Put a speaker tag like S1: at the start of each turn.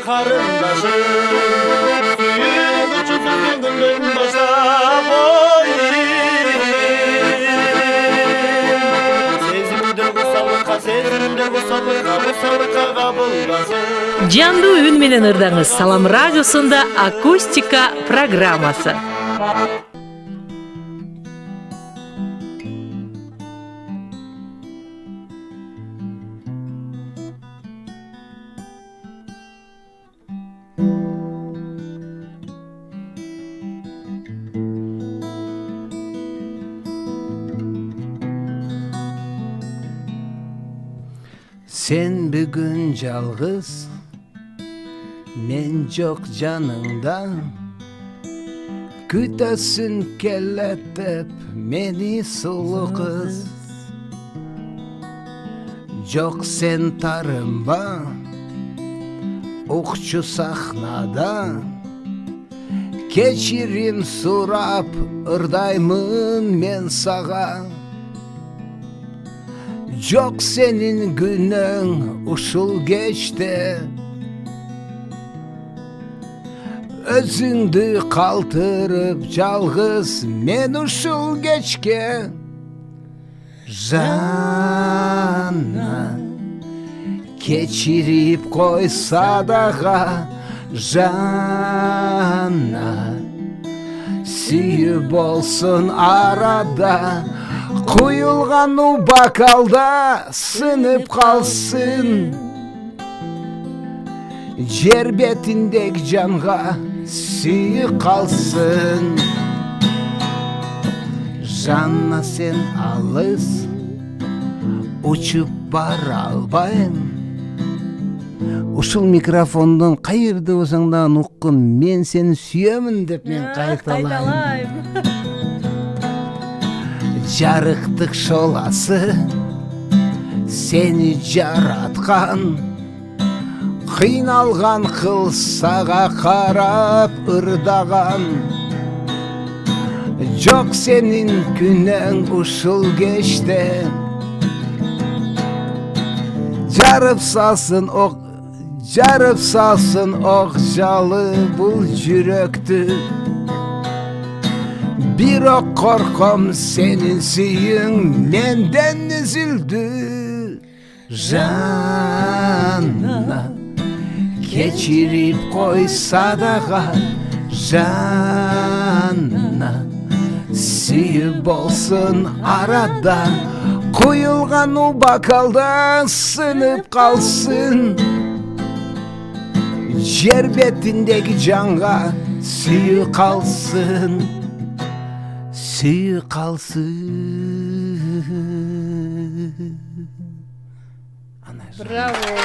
S1: karındaşım. Suyun uçusun yangından başlap oynayayım. Sezimdir usallıkka, sezimdir usallıkka, usallıkka kabullasın.
S2: Canlı ün менен ырдаңыз Салам радиосунда акустика программасы.
S3: Sen bugün жалгыз, men жоқ жаныңда. Күтөсүн келеттеп мени сулуу кыз. Жоқ сен тарымба, укчу сахнада. Кечирим сурап ырдаймын мен сага. Жоқ senin günün ушул кечте. Өзүңдү калтырып жалгыз мен ушул кечке. Жанна кечирип койса дага. Жанна сүйүү болсун арада. Куюлган у бокалда сынып калсын. Жер бетиндеги жанга сүйүү калсын. Жанна сен алыс, учуп бара албайм. Ушул микрофондон кайерде болсоң да уккун, мен сени сүйөмүн деп мен кайталайм. Жарыктык шоласы сени жараткан. Кыйналган кыл сага карап ырдаган. Жок сенин күнөң ушул кечте. Жарып салсын ок жалы бул жүрөктү. Bir ok korkom senin suyun menden üzüldü. Жанна кечирип койса дага. Жанна сүйүү болсун арада. Куюлган у бокалда сынып калсын. Жер бетиндеги жанга сүйүү калсын. Сүйүү калсын.
S2: Браво!